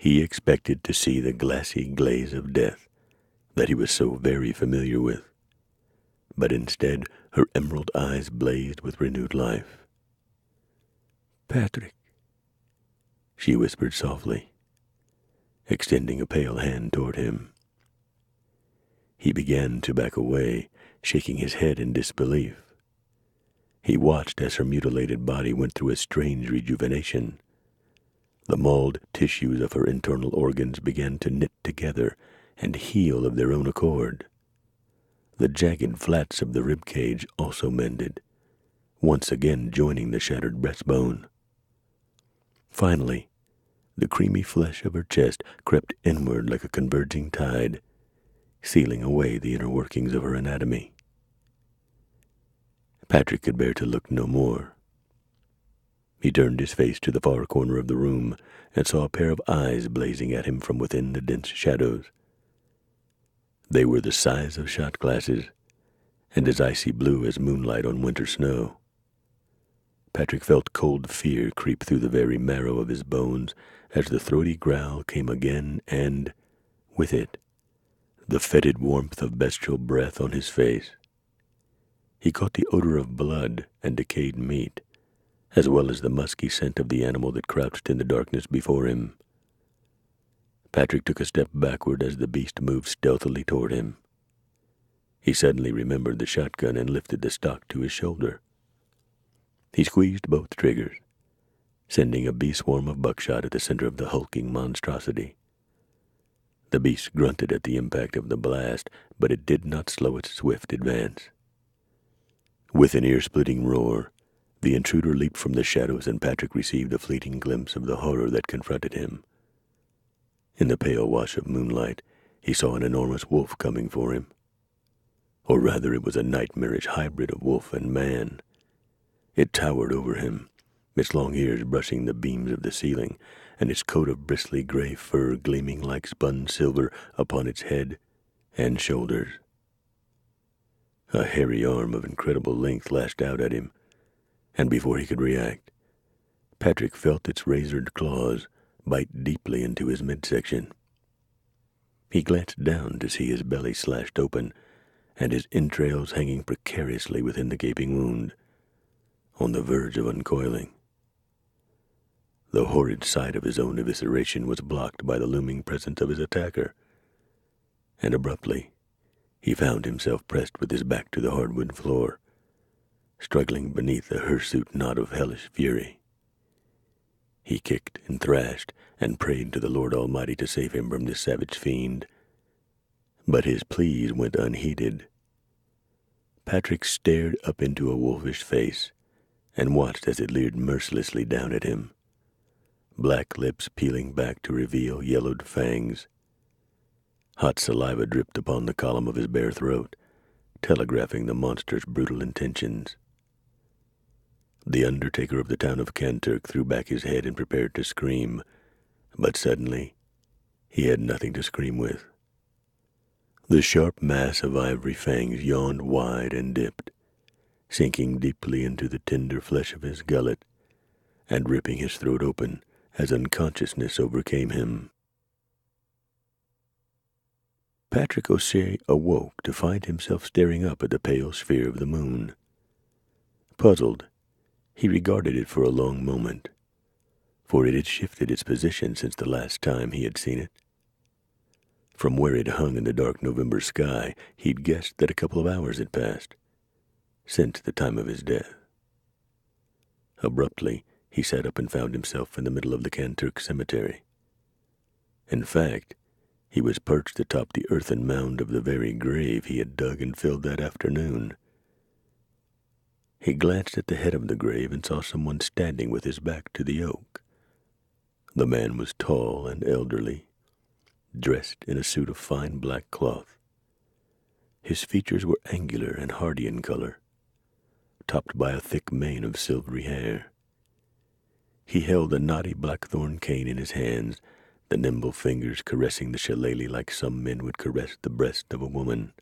He expected to see the glassy glaze of death that he was so very familiar with, but instead her emerald eyes blazed with renewed life. "Patrick," she whispered softly, extending a pale hand toward him. He began to back away, shaking his head in disbelief. He watched as her mutilated body went through a strange rejuvenation. The mauled tissues of her internal organs began to knit together and heal of their own accord. The jagged flats of the rib cage also mended, once again joining the shattered breastbone. Finally, the creamy flesh of her chest crept inward like a converging tide, sealing away the inner workings of her anatomy. Patrick could bear to look no more. He turned his face to the far corner of the room and saw a pair of eyes blazing at him from within the dense shadows. They were the size of shot glasses, and as icy blue as moonlight on winter snow. Patrick felt cold fear creep through the very marrow of his bones as the throaty growl came again, and, with it, the fetid warmth of bestial breath on his face. He caught the odor of blood and decayed meat, as well as the musky scent of the animal that crouched in the darkness before him. Patrick took a step backward as the beast moved stealthily toward him. He suddenly remembered the shotgun and lifted the stock to his shoulder. He squeezed both triggers, sending a bee-swarm of buckshot at the center of the hulking monstrosity. The beast grunted at the impact of the blast, but it did not slow its swift advance. With an ear-splitting roar, the intruder leaped from the shadows, and Patrick received a fleeting glimpse of the horror that confronted him. In the pale wash of moonlight, he saw an enormous wolf coming for him. Or rather, it was a nightmarish hybrid of wolf and man. It towered over him, its long ears brushing the beams of the ceiling, and its coat of bristly gray fur gleaming like spun silver upon its head and shoulders. A hairy arm of incredible length lashed out at him, and before he could react, Patrick felt its razored claws bite deeply into his midsection. He glanced down to see his belly slashed open and his entrails hanging precariously within the gaping wound, on the verge of uncoiling. The horrid sight of his own evisceration was blocked by the looming presence of his attacker, and abruptly he found himself pressed with his back to the hardwood floor, struggling beneath a hirsute knot of hellish fury. He kicked and thrashed and prayed to the Lord Almighty to save him from this savage fiend, but his pleas went unheeded. Patrick stared up into a wolfish face and watched as it leered mercilessly down at him, black lips peeling back to reveal yellowed fangs. Hot saliva dripped upon the column of his bare throat, telegraphing the monster's brutal intentions. The Undertaker of the town of Kanturk threw back his head and prepared to scream, but suddenly he had nothing to scream with. The sharp mass of ivory fangs yawned wide and dipped, sinking deeply into the tender flesh of his gullet and ripping his throat open as unconsciousness overcame him. Patrick O'Shea awoke to find himself staring up at the pale sphere of the moon. Puzzled, he regarded it for a long moment, for it had shifted its position since the last time he had seen it. From where it hung in the dark November sky, he'd guessed that a couple of hours had passed since the time of his death. Abruptly, he sat up and found himself in the middle of the Kanturk cemetery. In fact, he was perched atop the earthen mound of the very grave he had dug and filled that afternoon. He glanced at the head of the grave and saw someone standing with his back to the oak. The man was tall and elderly, dressed in a suit of fine black cloth. His features were angular and hardy in color, topped by a thick mane of silvery hair. He held a knotty blackthorn cane in his hands, the nimble fingers caressing the shillelagh like some men would caress the breast of a woman.